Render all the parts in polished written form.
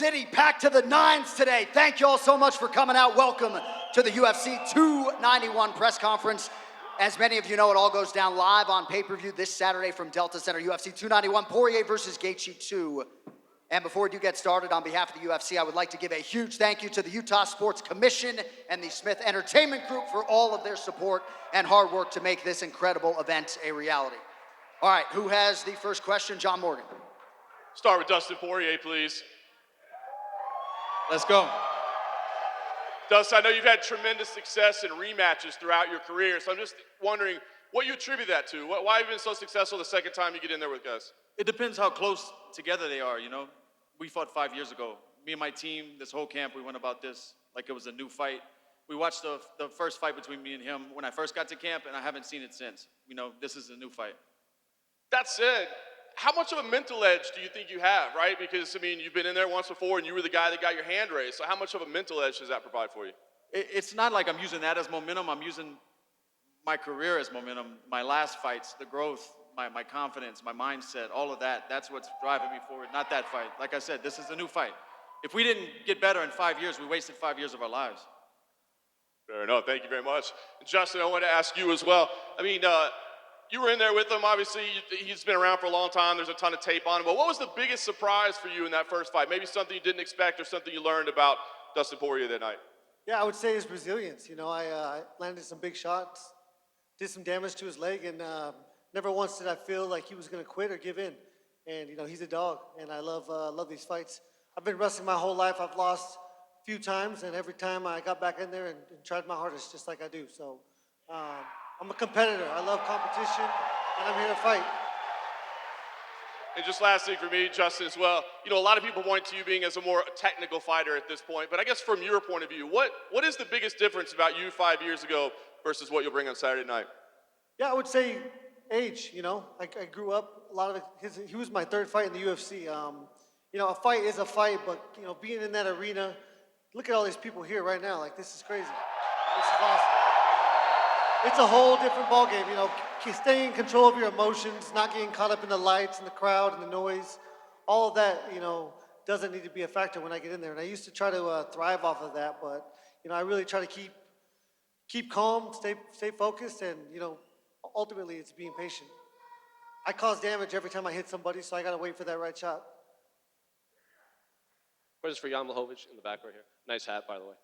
City packed to the nines today. Thank you all so much for coming out. Welcome to the UFC 291 press conference. As many of you know, it all goes down live on pay-per-view this Saturday from Delta Center. UFC 291, Poirier versus Gaethje 2. And before we do get started, on behalf of the UFC, I would like to give a huge thank you to the Utah Sports Commission and the Smith Entertainment Group for all of their support and hard work to make this incredible event a reality. All right, who has the first question? John Morgan. Start with Dustin Poirier, please. Let's go. Dustin, I know you've had tremendous success in rematches throughout your career, so I'm just wondering what you attribute that to. Why have you been so successful the second time you get in there with guys? It depends how close together they are, you know. We fought 5 years ago. Me and my team, this whole camp, we went about this like it was a new fight. We watched the first fight between me and him when I first got to camp, and I haven't seen it since. You know, this is a new fight. That said, how much of a mental edge do you think you have, right? Because, I mean, you've been in there once before, and you were the guy that got your hand raised. So how much of a mental edge does that provide for you? It's not like I'm using that as momentum. I'm using my career as momentum. My last fights, the growth, my confidence, my mindset, all of that, that's what's driving me forward, not that fight. Like I said, this is a new fight. If we didn't get better in 5 years, we wasted 5 years of our lives. Fair enough. Thank you very much. Justin, I want to ask you as well. I mean, you were in there with him. Obviously, he's been around for a long time. There's a ton of tape on him. But what was the biggest surprise for you in that first fight? Maybe something you didn't expect or something you learned about Dustin Poirier that night? Yeah, I would say his resilience. You know, I landed some big shots, did some damage to his leg, and never once did I feel like he was going to quit or give in. And, you know, he's a dog, and I love these fights. I've been wrestling my whole life. I've lost a few times, and every time I got back in there and tried my hardest, just like I do. So I'm a competitor. I love competition, and I'm here to fight. And just lastly for me, Justin, as well, you know, a lot of people point to you being as a more technical fighter at this point, but I guess from your point of view, what is the biggest difference about you 5 years ago versus what you'll bring on Saturday night? Yeah, I would say age. You know, I grew up, a lot of he was my third fight in the UFC. You know, a fight is a fight, but, you know, being in that arena, look at all these people here right now. Like, this is crazy. This is awesome. It's a whole different ballgame, you know, staying in control of your emotions, not getting caught up in the lights and the crowd and the noise. All of that, you know, doesn't need to be a factor when I get in there. And I used to try to thrive off of that, but, you know, I really try to keep calm, stay focused, and, you know, ultimately it's being patient. I cause damage every time I hit somebody, so I got to wait for that right shot. Questions for Jan Blachowicz in the back right here. Nice hat, by the way.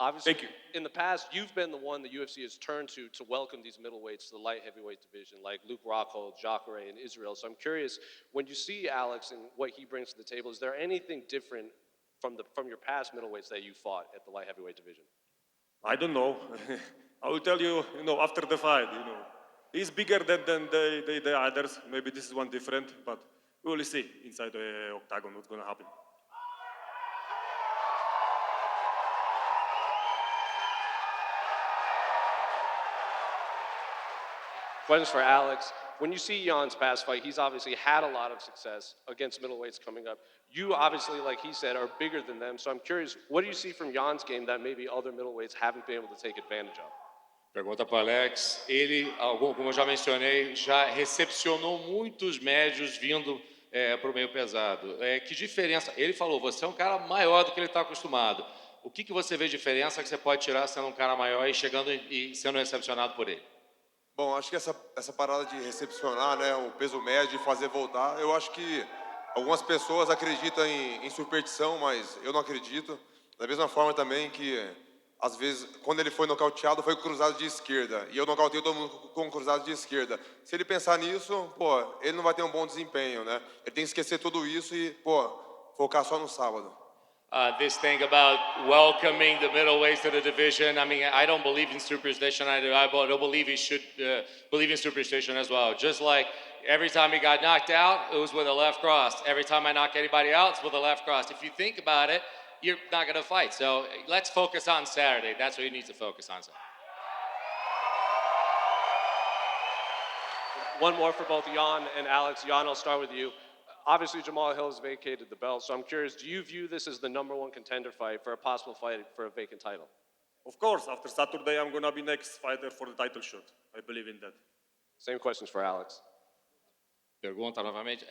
Obviously, Thank you. In the past, you've been the one the UFC has turned to welcome these middleweights to the light heavyweight division, like Luke Rockhold, Jacare, and Israel. So I'm curious, when you see Alex and what he brings to the table, is there anything different from your past middleweights that you fought at the light heavyweight division? I don't know. I will tell you, you know, after the fight, you know. He's bigger than the others. Maybe this is one different, but we will see inside the octagon what's going to happen. Questions for Alex. When you see Jan's past fight, he's obviously had a lot of success against middleweights coming up. You obviously, like he said, are bigger than them. So I'm curious, what do you see from Jan's game that maybe other middleweights haven't been able to take advantage of? Pergunta para o Alex. Ele, como eu já mencionei, já recepcionou muitos médios vindo para o meio pesado. Que diferença? Ele falou, você é um cara maior do que ele está acostumado. O que você vê de diferença que você pode tirar sendo um cara maior e chegando e sendo recepcionado por ele? Bom, acho que essa parada de recepcionar, né, o peso médio e fazer voltar, eu acho que algumas pessoas acreditam em superstição, mas eu não acredito. Da mesma forma também que, às vezes, quando ele foi nocauteado, foi cruzado de esquerda. E eu nocauteio todo mundo com cruzado de esquerda. Se ele pensar nisso, pô, ele não vai ter um bom desempenho, né? Ele tem que esquecer tudo isso e, pô, focar só no sábado. This thing about welcoming the middleweights to the division. I mean, I don't believe in superstition. I don't believe he should believe in superstition as well. Just like every time he got knocked out, it was with a left cross. Every time I knock anybody out, it's with a left cross. If you think about it, you're not going to fight. So let's focus on Saturday. That's what you need to focus on. One more for both Jan and Alex. Jan, I'll start with you. Obviously, Jamal Hill has vacated the belt, so I'm curious, do you view this as the #1 contender fight for a possible fight for a vacant title? Of course, after Saturday, I'm going to be next fighter for the title shot. I believe in that. Same questions for Alex. Pergunta novamente,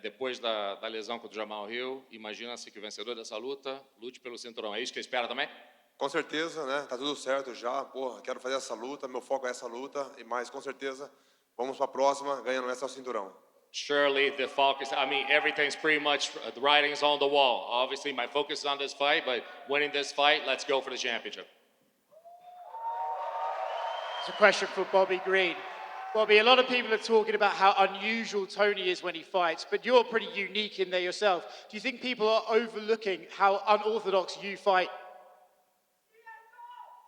depois da lesão contra o Jamal Hill, imagina-se que o vencedor dessa luta lute pelo cinturão. É isso que espera também? Com certeza, né? Tá tudo certo já. Porra, quero fazer essa luta, meu foco é essa luta. E mais, com certeza, vamos para a próxima, ganhando essa cinturão. Surely the focus, I mean, everything's pretty much, the writing's on the wall. Obviously, my focus is on this fight, but winning this fight, let's go for the championship. It's a question for Bobby Green. Bobby, a lot of people are talking about how unusual Tony is when he fights, but you're pretty unique in there yourself. Do you think people are overlooking how unorthodox you fight?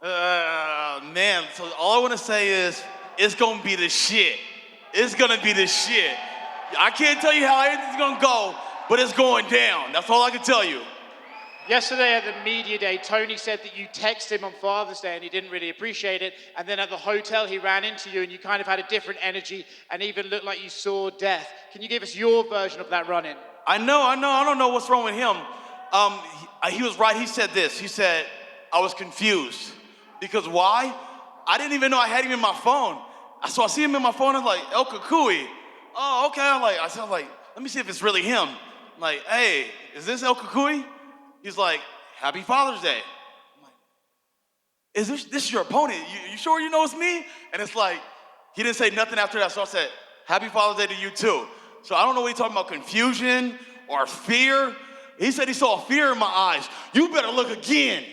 Man, so all I want to say is, it's going to be the shit. It's going to be the shit. I can't tell you how everything's going to go, but it's going down. That's all I can tell you. Yesterday at the media day, Tony said that you texted him on Father's Day and he didn't really appreciate it. And then at the hotel, he ran into you and you kind of had a different energy and even looked like you saw death. Can you give us your version of that run-in? I know. I don't know what's wrong with him. He was right. He said this. He said, I was confused. Because why? I didn't even know I had him in my phone. So I see him in my phone, I'm like, El Kukui. Oh, okay. I said, let me see if it's really him. I'm like, hey, is this El Kukui? He's like, Happy Father's Day. I'm like, is this your opponent? You sure you know it's me? And it's like, he didn't say nothing after that. So I said, Happy Father's Day to you too. So I don't know what he's talking about, confusion or fear. He said he saw fear in my eyes. You better look again.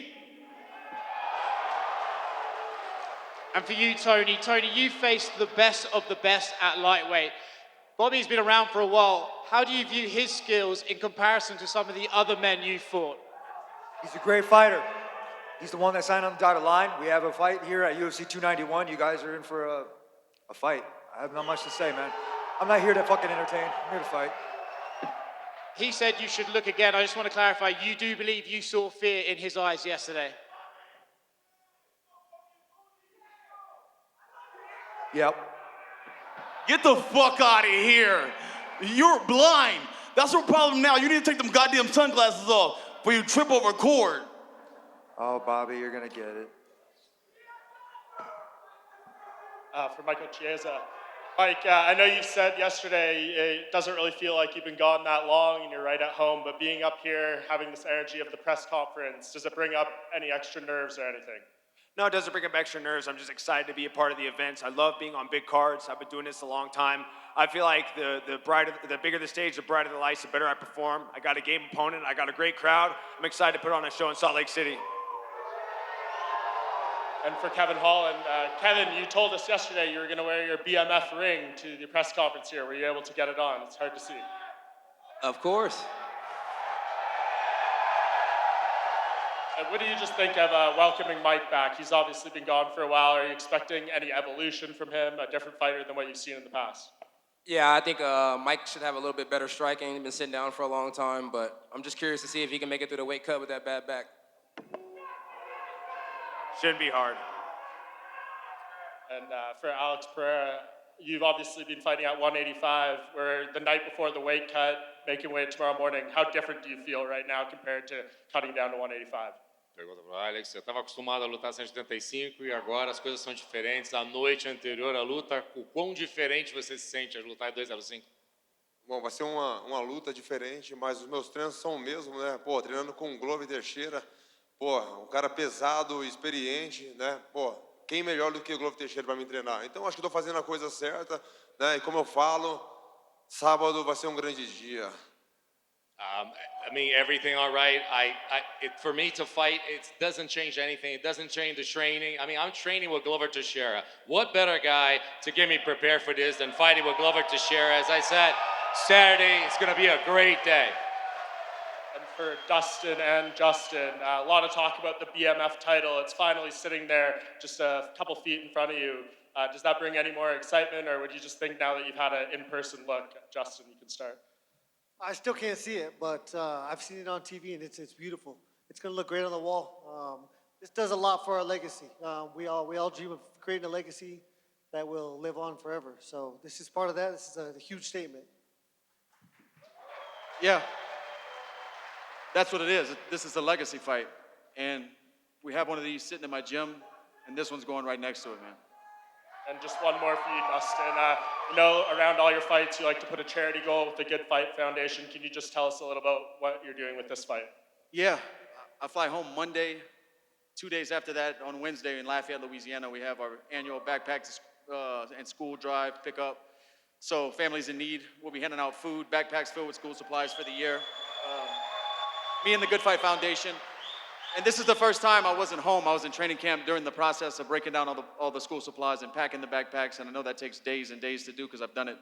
And for you, Tony, you faced the best of the best at lightweight. Bobby's been around for a while. How do you view his skills in comparison to some of the other men you fought? He's a great fighter. He's the one that signed on the dotted line. We have a fight here at UFC 291. You guys are in for a fight. I have not much to say, man. I'm not here to fucking entertain. I'm here to fight. He said you should look again. I just want to clarify, you do believe you saw fear in his eyes yesterday? Yep. Get the fuck out of here. You're blind. That's your problem now. You need to take them goddamn sunglasses off before you trip over a cord. Oh, Bobby, you're gonna get it. For Michael Chiesa. Mike, I know you said yesterday it doesn't really feel like you've been gone that long and you're right at home, but being up here, having this energy of the press conference, does it bring up any extra nerves or anything? No, it doesn't bring up extra nerves. I'm just excited to be a part of the events. I love being on big cards. I've been doing this a long time. I feel like the bigger the stage, the brighter the lights, the better I perform. I got a game opponent. I got a great crowd. I'm excited to put on a show in Salt Lake City. And for Kevin Holland, Kevin, you told us yesterday you were going to wear your BMF ring to the press conference here. Were you able to get it on? It's hard to see. Of course. And what do you just think of welcoming Mike back? He's obviously been gone for a while. Are you expecting any evolution from him, a different fighter than what you've seen in the past? Yeah, I think Mike should have a little bit better striking. He's been sitting down for a long time, but I'm just curious to see if he can make it through the weight cut with that bad back. Shouldn't be hard. And for Alex Pereira, you've obviously been fighting at 185, where the night before the weight cut, making weight tomorrow morning. How different do you feel right now compared to cutting down to 185? Pergunta para o Alex, você estava acostumado a lutar 175 e agora as coisas são diferentes. A noite anterior à luta, o quão diferente você se sente a lutar em 205? Bom, vai ser uma luta diferente, mas os meus treinos são o mesmo, né? Pô, treinando com o Glover Teixeira, pô, um cara pesado, experiente, né? Pô, quem melhor do que o Glover Teixeira para me treinar? Então acho que estou fazendo a coisa certa, né? E como eu falo, sábado vai ser um grande dia. I mean, everything all right. For me to fight, it doesn't change anything. It doesn't change the training. I mean, I'm training with Glover Teixeira. What better guy to get me prepared for this than fighting with Glover Teixeira? As I said, Saturday, it's going to be a great day. And for Dustin and Justin, a lot of talk about the BMF title. It's finally sitting there just a couple feet in front of you. Does that bring any more excitement, or would you just think now that you've had an in-person look, Justin, you can start? I still can't see it, but I've seen it on TV, and it's beautiful. It's going to look great on the wall. This does a lot for our legacy. We all dream of creating a legacy that will live on forever. So this is part of that. This is a huge statement. Yeah. That's what it is. This is a legacy fight. And we have one of these sitting in my gym, and this one's going right next to it, man. And just one more for you, Dustin. You know, around all your fights, you like to put a charity goal with the Good Fight Foundation. Can you just tell us a little about what you're doing with this fight? Yeah, I fly home Monday. 2 days after that, on Wednesday in Lafayette, Louisiana, we have our annual backpack and school drive pickup. So families in need, we'll be handing out food, backpacks filled with school supplies for the year. Me and the Good Fight Foundation. And this is the first time I wasn't home. I was in training camp during the process of breaking down all the school supplies and packing the backpacks. And I know that takes days and days to do because I've done it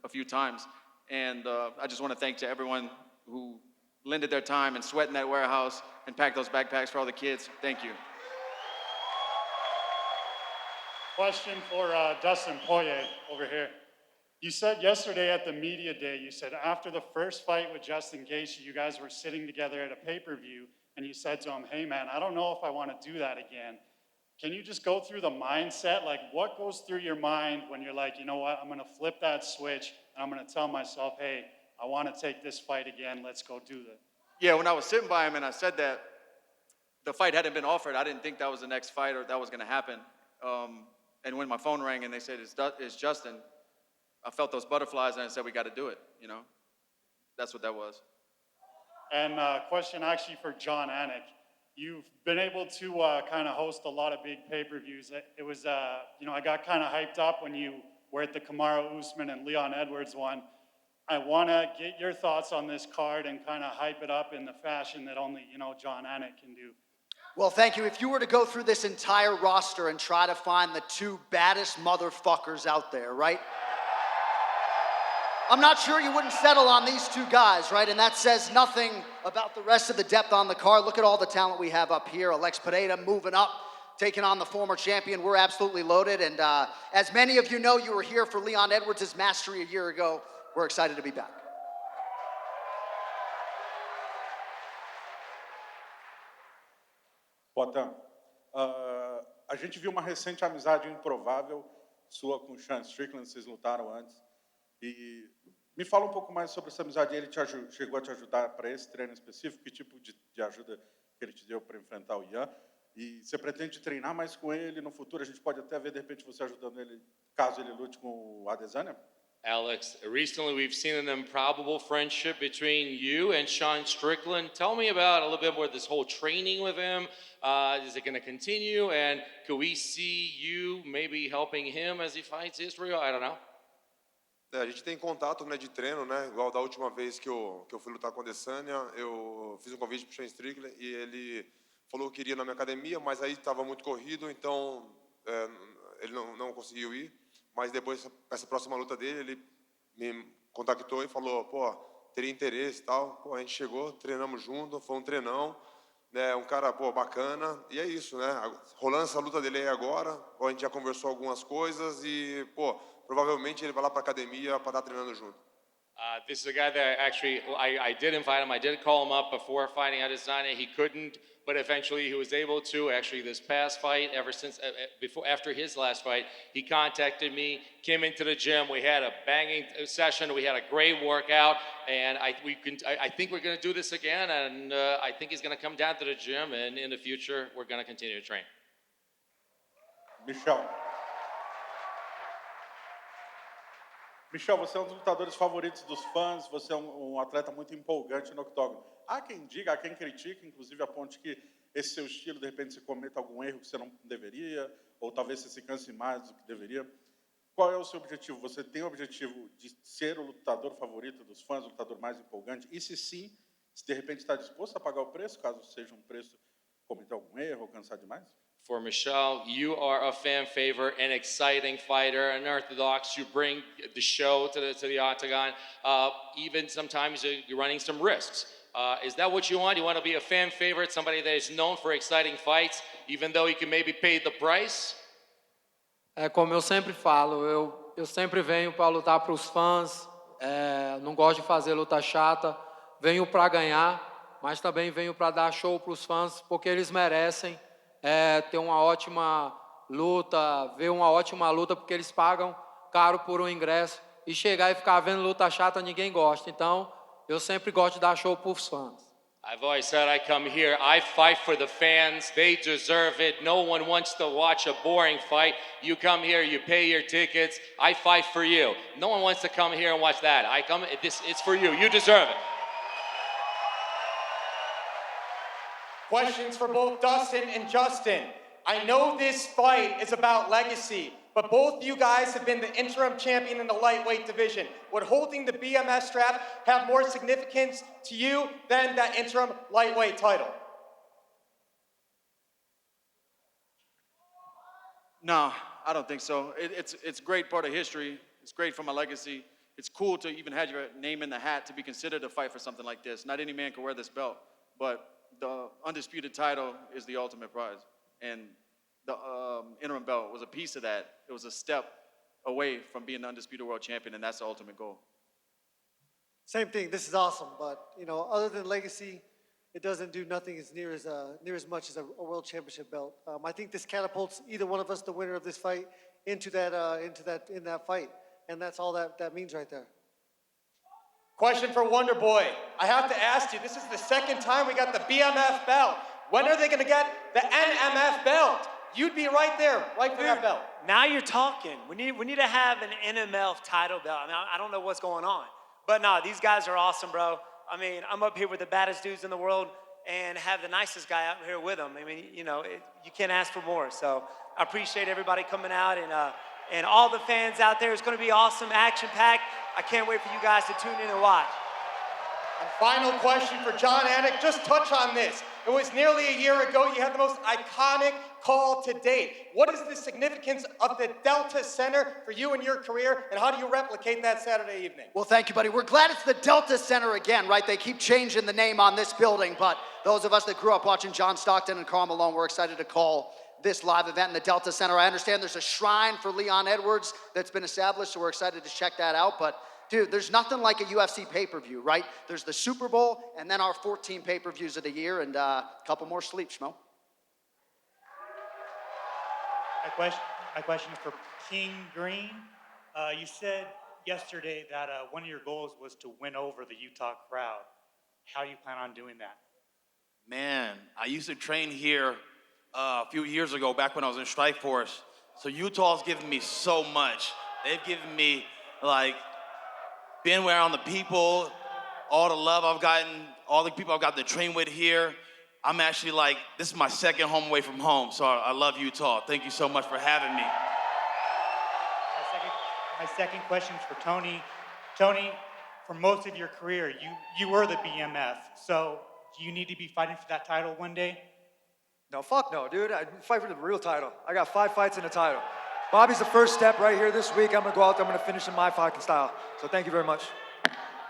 a few times. And I just want to thank to everyone who lended their time and sweat in that warehouse and packed those backpacks for all the kids. Thank you. Question for Dustin Poirier over here. You said yesterday at the media day, you said after the first fight with Justin Gaethje, you guys were sitting together at a pay-per-view, and you said to him, hey man, I don't know if I want to do that again. Can you just go through the mindset? Like what goes through your mind when you're like, you know what, I'm going to flip that switch, and I'm going to tell myself, hey, I want to take this fight again, let's go do that. Yeah, when I was sitting by him and I said that, the fight hadn't been offered. I didn't think that was the next fight or that was going to happen. And when my phone rang and they said, it's Justin, I felt those butterflies and I said, we got to do it, you know? That's what that was. And question actually for John Anik. You've been able to kind of host a lot of big pay-per-views. It was, you know, I got kind of hyped up when you were at the Kamaru Usman and Leon Edwards one. I want to get your thoughts on this card and kind of hype it up in the fashion that only, you know, John Anik can do. Well, thank you. If you were to go through this entire roster and try to find the two baddest motherfuckers out there, right? I'm not sure you wouldn't settle on these two guys, right? And that says nothing about the rest of the depth on the card. Look at all the talent we have up here. Alex Pereira moving up, taking on the former champion. We're absolutely loaded. And as many of you know, you were here for Leon Edwards' mastery a year ago. We're excited to be back. Potan, a gente viu uma recente amizade improvável sua com o Sean Strickland, vocês lutaram antes. E me fala um pouco mais sobre essa amizade. Ele chegou a te ajudar para esse treino específico? Que tipo de ajuda que ele te deu para enfrentar o Ian? E você pretende treinar mais com ele no futuro? A gente pode até ver, de repente, você ajudando ele, caso ele lute com o Adesanya? Alex, recently we've seen an improbable friendship between you and Sean Strickland. Tell me about a little bit more this whole training with him. Is it going to continue? And could we see you maybe helping him as he fights Israel? I don't know. A gente tem contato, né, de treino, né? Igual da última vez que eu fui lutar com a Adesanya, eu fiz um convite para o Sean Strickland e ele falou que iria na minha academia, mas aí estava muito corrido, então ele não conseguiu ir. Mas depois, essa próxima luta dele, ele me contactou e falou, pô, teria interesse e tal. Pô, a gente chegou, treinamos junto, foi um treinão, né, um cara, pô, bacana. E é isso, né? Rolando essa luta dele aí agora, a gente já conversou algumas coisas e, pô, provavelmente ele vai lá para academia para estar treinando junto. This is a guy that actually, I did invite him. I did call him up before fighting Adesanya. He couldn't, but eventually he was able to. Actually, this past fight, ever since, after his last fight, he contacted me, came into the gym. We had a banging session. We had a great workout, and I think we're going to do this again. And I think he's going to come down to the gym, and in the future, we're going to continue to train. Michel, você é um dos lutadores favoritos dos fãs, você é um atleta muito empolgante no octógono. Há quem diga, há quem critique, inclusive aponte que esse seu estilo, de repente, você cometa algum erro que você não deveria, ou talvez você se canse mais do que deveria. Qual é o seu objetivo? Você tem o objetivo de ser o lutador favorito dos fãs, o lutador mais empolgante? E se sim, se de repente está disposto a pagar o preço, caso seja um preço cometer algum erro ou cansar demais? For Michelle, you are a fan favorite, an exciting fighter, unorthodox. You bring the show to the octagon. Even sometimes you're running some risks. Is that what you want? You want to be a fan favorite, somebody that is known for exciting fights, even though you can maybe pay the price? É como eu sempre falo, eu sempre venho para lutar para os fãs. Não gosto de fazer luta chata. Venho para ganhar, mas também venho para dar show para os fãs, porque eles merecem. Ter uma ótima luta, ver uma ótima luta, porque eles pagam caro por um ingresso, e chegar e ficar vendo luta chata ninguém gosta. Então, eu sempre gosto de dar show para os fãs. I've always said I come here, I fight for the fans. They deserve it. No one wants to watch a boring fight. You come here, you pay your tickets. I fight for you. No one wants to come here and watch that. It's for you. You deserve it. Questions for both Dustin and Justin. I know this fight is about legacy, but both you guys have been the interim champion in the lightweight division. Would holding the BMF strap have more significance to you than that interim lightweight title? No, I don't think so. It's a great part of history. It's great for my legacy. It's cool to even have your name in the hat to be considered to fight for something like this. Not any man can wear this belt, but the undisputed title is the ultimate prize. And the interim belt was a piece of that. It was a step away from being the undisputed world champion, and that's the ultimate goal. Same thing. This is awesome, but other than legacy, it doesn't do nothing as near as much as a world championship belt. I think this catapults either one of us, the winner of this fight, in that fight, and that's all that means right there. Question for Wonder Boy. I have to ask you, this is the second time we got the BMF belt. When are they going to get the NMF belt? You'd be right there, right for that belt. Now you're talking. We need to have an NMF title belt. I mean, I don't know what's going on. But no, these guys are awesome, bro. I mean, I'm up here with the baddest dudes in the world and have the nicest guy out here with them. I mean, you can't ask for more. So I appreciate everybody coming out and all the fans out there. It's going to be awesome, action-packed. I can't wait for you guys to tune in and watch. And final question for John Anik. Just touch on this. It was nearly a year ago. You had the most iconic call to date. What is the significance of the Delta Center for you and your career, and how do you replicate that Saturday evening? Well, thank you, buddy. We're glad it's the Delta Center again, right? They keep changing the name on this building, but those of us that grew up watching John Stockton and Karl Malone, we're excited to call this live event in the Delta Center. I understand there's a shrine for Leon Edwards that's been established, so we're excited to check that out, but dude, there's nothing like a UFC pay-per-view, right? There's the Super Bowl, and then our 14 pay-per-views of the year, and a couple more sleeps, Schmo. My question is for King Green. You said yesterday that one of your goals was to win over the Utah crowd. How do you plan on doing that? Man, I used to train here a few years ago, back when I was in Strike Force. So Utah's given me so much. They've given me, being around the people, all the love I've gotten, all the people I've got to train with here. I'm actually this is my second home away from home, so I love Utah. Thank you so much for having me. My second question is for Tony. Tony, for most of your career, you were the BMF, so do you need to be fighting for that title one day? No, fuck no, dude. I fight for the real title. I got 5 fights in the title. Bobby's the first step right here this week. I'm going to go out there. I'm going to finish in my fighting style. So thank you very much.